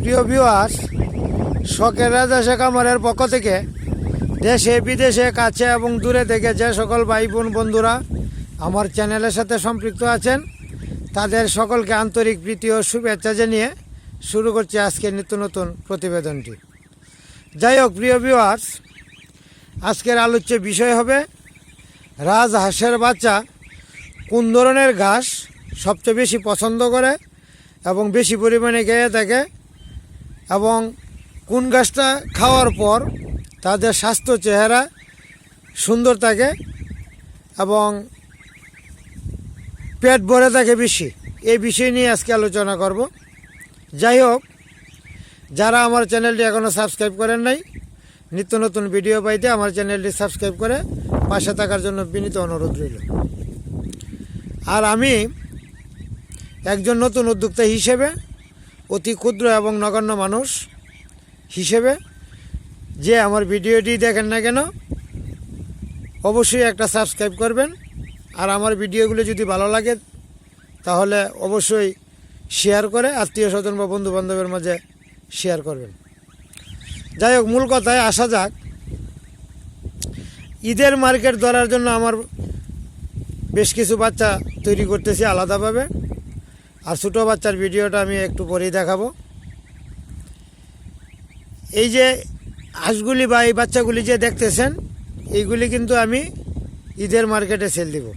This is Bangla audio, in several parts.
প্রিয় ভিউয়ার্স, শখের রাজা শেখ আমারের পক্ষ থেকে দেশে বিদেশে কাছে এবং দূরে থেকে যে সকল ভাই বোন বন্ধুরা আমার চ্যানেলের সাথে সম্পৃক্ত আছেন তাদের সকলকে আন্তরিক প্রীতি ও শুভেচ্ছা জানিয়ে শুরু করছি আজকের নিত্য নতুন প্রতিবেদনটি। যাই হোক প্রিয় ভিউয়ার্স, আজকের আলোচ্য বিষয় হবে রাজহাঁসের বাচ্চা কোন ধরনের ঘাস সবচেয়ে বেশি পছন্দ করে এবং বেশি পরিমাণে খেয়ে থাকে এবং কোন ঘাসটা খাওয়ার পর তাদের স্বাস্থ্য চেহারা সুন্দর থাকে এবং পেট ভরে থাকে বেশি। এই বিষয় নিয়ে আজকে আলোচনা করব। যাই হোক, যারা আমার চ্যানেলটি এখনও সাবস্ক্রাইব করেন নাই, নিত্য নতুন ভিডিও পাইতে আমার চ্যানেলটি সাবস্ক্রাইব করে পাশে থাকার জন্য বিনীত অনুরোধ রইল। আর আমি একজন নতুন উদ্যোক্তা হিসেবে, অতি ক্ষুদ্র এবং নগণ্য মানুষ হিসেবে, যে আমার ভিডিওটি দেখেন না কেন অবশ্যই একটা সাবস্ক্রাইব করবেন। আর আমার ভিডিওগুলো যদি ভালো লাগে তাহলে অবশ্যই শেয়ার করে আত্মীয় স্বজন বা বন্ধু বান্ধবের মাঝে শেয়ার করবেন। যাই হোক, মূল কথায় আসা যাক। ঈদের মার্কেট ধরার জন্য আমার বেশ কিছু বাচ্চা তৈরি করতেছি আলাদাভাবে, আর ছোটো বাচ্চার ভিডিওটা আমি একটু পরেই দেখাবো। এই যে হাঁসগুলি বা এই বাচ্চাগুলি যে দেখতেছেন, এইগুলি কিন্তু আমি ঈদের মার্কেটে সেল দিব।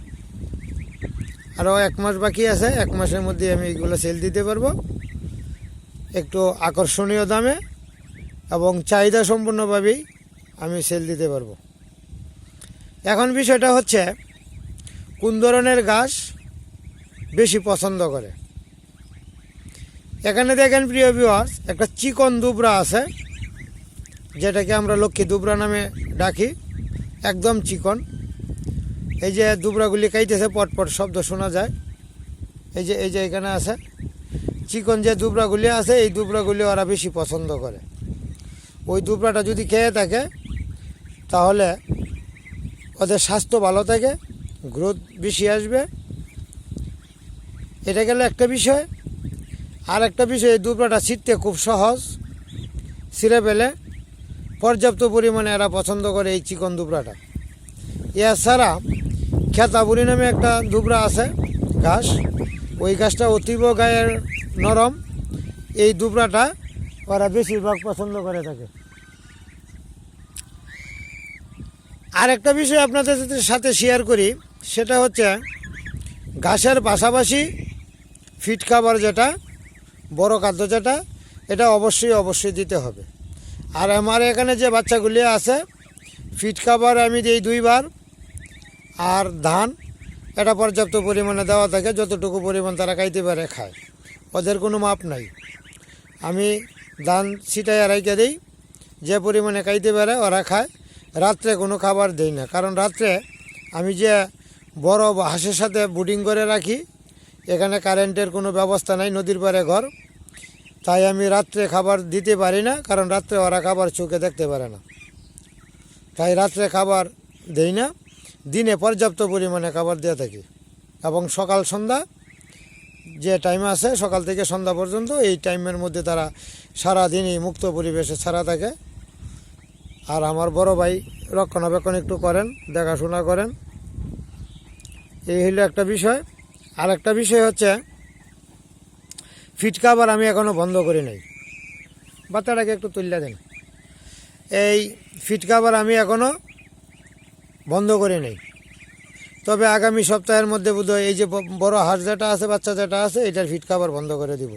আরও 1 মাস বাকি আছে, 1 মাসের মধ্যে আমি এইগুলো সেল দিতে পারবো একটু আকর্ষণীয় দামে এবং চাহিদা সম্পূর্ণভাবেই আমি সেল দিতে পারবো। এখন বিষয়টা হচ্ছে কোন ধরনের ঘাস বেশি পছন্দ করে। এখানে দেখেন প্রিয় ভিউয়ার্স, একটা চিকন দুবরা আছে, যেটাকে আমরা লক্ষ্মী দুবরা নামে ডাকি, একদম চিকন। এই যে দুবরাগুলি খাইতেছে, পটপট শব্দ শোনা যায়। এই যে এখানে আছে চিকন যে দুবরাগুলি আছে, এই দুবরাগুলি ওরা বেশি পছন্দ করে। ওই দুবরাটা যদি খেয়ে থাকে তাহলে ওদের স্বাস্থ্য ভালো থাকে, গ্রোথ বেশি আসবে। এটা গেল একটা বিষয়। আর একটা বিষয়, এই দুবরাটা ছিঁড়তে খুব সহজ, ছিঁড়ে পেলে পর্যাপ্ত পরিমাণে এরা পছন্দ করে এই চিকন দুবরাটা। এছাড়া খেতাবুরি নামে একটা দুবরা আছে ঘাস, ওই ঘাসটা অতীব গায়ের নরম, এই দুবরাটা ওরা বেশিরভাগ পছন্দ করে থাকে। আর একটা বিষয় আপনাদের সাথে শেয়ার করি, সেটা হচ্ছে ঘাসের পাশাপাশি ফিড খাবার, যেটা বড় খাদ্য, যেটা এটা অবশ্যই দিতে হবে। আর আমার এখানে যে বাচ্চাগুলি আছে, ফিড খাবার আমি দিই 2 বার, আর ধান এটা পর্যাপ্ত পরিমাণে দেওয়া থাকে, যতটুকু পরিমাণ তারা খাইতে পারে খায়, ওদের কোনো মাপ নাই। আমি ধান ছিটাইয়া রাইখে দিই, যে পরিমাণে খাইতে পারে ওরা খায়। রাত্রে কোনো খাবার দেই না, কারণ রাত্রে আমি যে বড় হাঁসের সাথে বুডিং করে রাখি, এখানে কারেন্টের কোনো ব্যবস্থা নাই, নদীর পাড়ে ঘর, তাই আমি রাত্রে খাবার দিতে পারি না, কারণ রাত্রে ওরা খাবার চোখে দেখতে পারে না, তাই রাত্রে খাবার দেই না। দিনে পর্যাপ্ত পরিমাণে খাবার দিয়ে থাকি এবং সকাল সন্ধ্যা যে টাইম আছে, সকাল থেকে সন্ধ্যা পর্যন্ত, এই টাইমের মধ্যে তারা সারাদিনই মুক্ত পরিবেশে ছাড়া থাকে। আর আমার বড় ভাই রক্ষণাবেক্ষণ একটু করেন, দেখাশোনা করেন। এই হলো একটা বিষয়। আর একটা বিষয় হচ্ছে ফিড খাবার আমি এখনও বন্ধ করি নাই। বাচ্চাটাকে একটু তুললে দেন। এই ফিড খাবার আমি এখনও বন্ধ করি নাই, তবে আগামী সপ্তাহের মধ্যে বোধহয় এই যে বড় হাঁস যেটা আছে, বাচ্চা যেটা আছে, এটার ফিড খাবার বন্ধ করে দিব।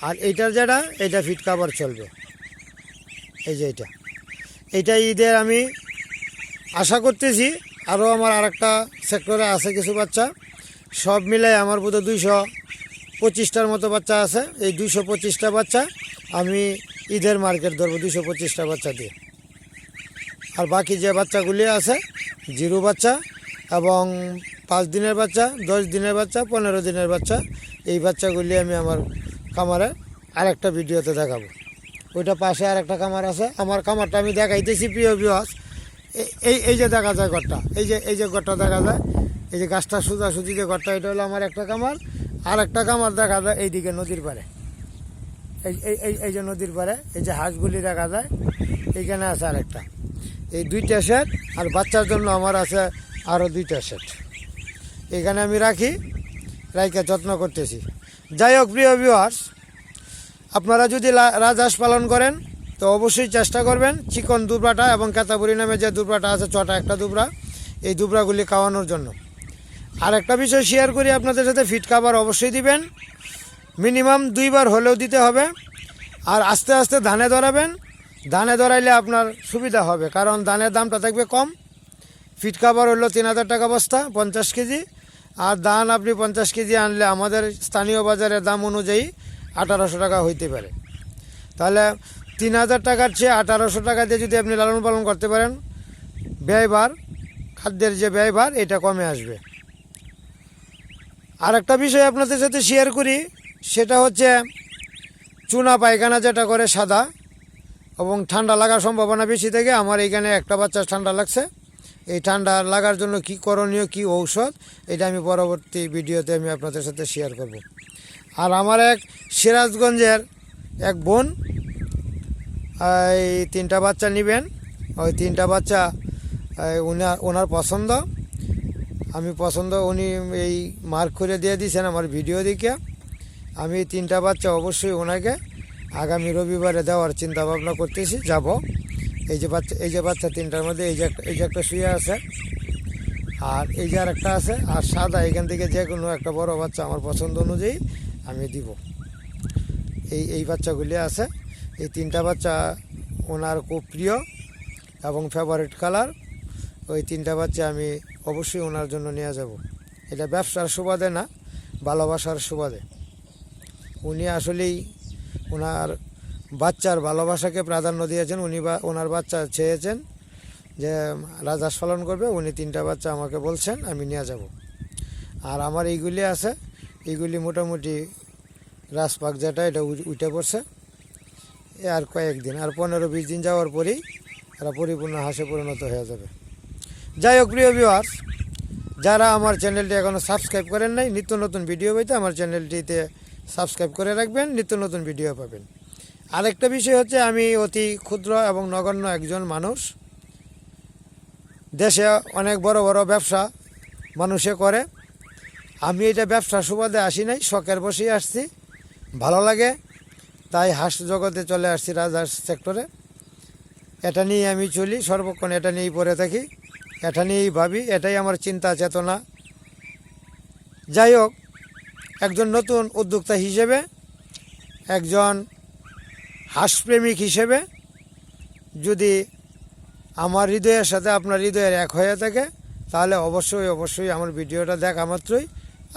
আর এইটার এটা ফিড খাবার চলবে। এই যে এইটা ঈদের আমি আশা করতেছি। আরও আমার আরেকটা সেক্টরে আছে কিছু বাচ্চা, সব মিলাই আমার বোধহয় 225টার মতো বাচ্চা আছে। এই 225টা বাচ্চা আমি ঈদের মার্কেট ধরবো 225টা বাচ্চা দিয়ে। আর বাকি যে বাচ্চাগুলি আছে, 0 বাচ্চা এবং 5 দিনের বাচ্চা, 10 দিনের বাচ্চা, 15 দিনের বাচ্চা, এই বাচ্চাগুলি আমি আমার খামারে আরেকটা ভিডিওতে দেখাবো। ওইটা পাশে আরেকটা খামার আছে, আমার খামারটা আমি দেখাইতেছি প্রিয় ভিউয়ার্স। এই যে দেখা যায় ঘরটা, এই যে ঘরটা দেখা যায়, এই যে গাছটা সোজাসুজি যে ঘরটা, এটা হলো আমার একটা খামার। আর একটা খামার দেখা যায় এইদিকে নদীর পাড়ে। এই যে নদীর পাড়ে এই যে হাঁসগুলি দেখা যায়, এইখানে আছে আরেকটা। এই 2টা সেট, আর বাচ্চার জন্য আমার আছে আরও 2টা সেট। এখানে আমি রাখি, রাইকে যত্ন করতেছি। যাই হোক প্রিয় ভিউয়ার্স, আপনারা যদি রাজহাঁস পালন করেন তো অবশ্যই চেষ্টা করবেন চিকন দুবরাটা এবং কেতাপুরি নামে যে দুবরাটা আছে, ছোটা একটা দুবরা, এই দুবরাগুলি খাওয়ানোর জন্য। আর একটা বিষয় শেয়ার করি আপনাদের সাথে, ফিড খাবার অবশ্যই দিবেন, মিনিমাম 2 বার হলেও দিতে হবে। আর আস্তে আস্তে ধানে ধরাবেন, ধানে ধরাইলে আপনার সুবিধা হবে, কারণ ধানের দামটা থাকবে কম। ফিড খাবার হলো 3000 টাকা বস্তা 50 কেজি, আর ধান আপনি 50 কেজি আনলে আমাদের স্থানীয় বাজারের দাম অনুযায়ী 1800 টাকা হইতে পারে। তাহলে 3000 টাকার চেয়ে 1800 টাকা দিয়ে যদি আপনি লালন পালন করতে পারেন, ব্যয়ভার, খাদ্যের যে ব্যয়ভার, এটা কমে আসবে। আর একটা বিষয় আপনাদের সাথে শেয়ার করি, সেটা হচ্ছে চুনা পায়খানা যেটা করে সাদা, এবং ঠান্ডা লাগার সম্ভাবনা বেশি থেকে আমার এইখানে একটা বাচ্চা ঠান্ডা লাগছে। এই ঠান্ডা লাগার জন্য কি করণীয়, কি ঔষধ, এটা আমি পরবর্তী ভিডিওতে আমি আপনাদের সাথে শেয়ার করব। আর আমার এক সিরাজগঞ্জের এক বোন এই 3টা বাচ্চা নেবেন, ওই 3টা বাচ্চা ওনার পছন্দ, আমি পছন্দ, উনি এই মার্ক করে দিয়ে দিয়েছেন আমার ভিডিও দেখে। আমি 3টা বাচ্চা অবশ্যই ওনাকে আগামী রবিবারে দেওয়ার চিন্তা ভাবনা করতেছি, যাব। এই যে বাচ্চা 3টার মধ্যে এই যে একটা শুয়ে আছে, আর এই যে আর একটা আছে, আর সাদা, এখান থেকে যে কোনো একটা বড় বাচ্চা আমার পছন্দ অনুযায়ী আমি দিব। এই বাচ্চাগুলি আছে, এই 3টা বাচ্চা ওনার খুব প্রিয় এবং ফেভারিট কালার। ওই 3টা বাচ্চা আমি অবশ্যই ওনার জন্য নিয়ে যাব। এটা ব্যবসার সুবাদে না, ভালোবাসার সুবাদে। উনি আসলেই ওনার বাচ্চার ভালোবাসাকে প্রাধান্য দিয়েছেন। উনি ওনার বাচ্চা চেয়েছেন যে রাজহাঁস পালন করবে, উনি 3টা বাচ্চা আমাকে বলছেন, আমি নিয়ে যাব। আর আমার এইগুলি আছে, এইগুলি মোটামুটি রাজপাক যেটা, এটা উঠে পড়ছে। আর কয়েকদিন, আর 15-20 দিন যাওয়ার পরেই এরা পরিপূর্ণ হাঁসে পরিণত হয়ে যাবে। যাই হোক প্রিয় ভিউয়ার্স, যারা আমার চ্যানেলটি এখনও সাবস্ক্রাইব করেন নাই, নিত্য নতুন ভিডিও পেতে আমার চ্যানেলটিতে সাবস্ক্রাইব করে রাখবেন, নিত্য নতুন ভিডিও পাবেন। আরেকটা বিষয় হচ্ছে, আমি অতি ক্ষুদ্র এবং নগণ্য একজন মানুষ। দেশে অনেক বড় বড় ব্যবসা মানুষে করে, আমি এটা ব্যবসার সুবাদে আসি নাই, শখের বসেই আসছি, ভালো লাগে, তাই হাঁস জগতে চলে আসছি, রাজহাঁস সেক্টরে। এটা নিয়ে আমি চলি, সর্বক্ষণ এটা নিয়েই পড়ে থাকি, এটা নিয়েই ভাবি, এটাই আমার চিন্তা চেতনা। যাই হোক, একজন নতুন উদ্যোক্তা হিসেবে, একজন হাঁসপ্রেমিক হিসেবে, যদি আমার হৃদয়ের সাথে আপনার হৃদয়ের এক হয়ে থাকে, তাহলে অবশ্যই আমার ভিডিওটা দেখা মাত্রই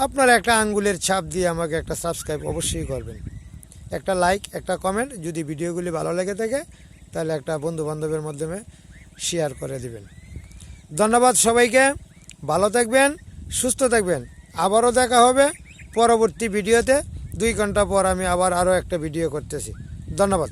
আপনারা একটা আঙ্গুলের ছাপ দিয়ে আমাকে একটা সাবস্ক্রাইব অবশ্যই করবেন, একটা লাইক, একটা কমেন্ট, যদি ভিডিওগুলি ভালো লেগে থাকে তাহলে একটা বন্ধুবান্ধবের মাধ্যমে শেয়ার করে দিবেন। ধন্যবাদ সবাইকে, ভালো থাকবেন, সুস্থ থাকবেন। আবারও দেখা হবে পরবর্তী ভিডিওতে। 2 ঘন্টা পর আমি আরও একটা ভিডিও করতেছি। ধন্যবাদ।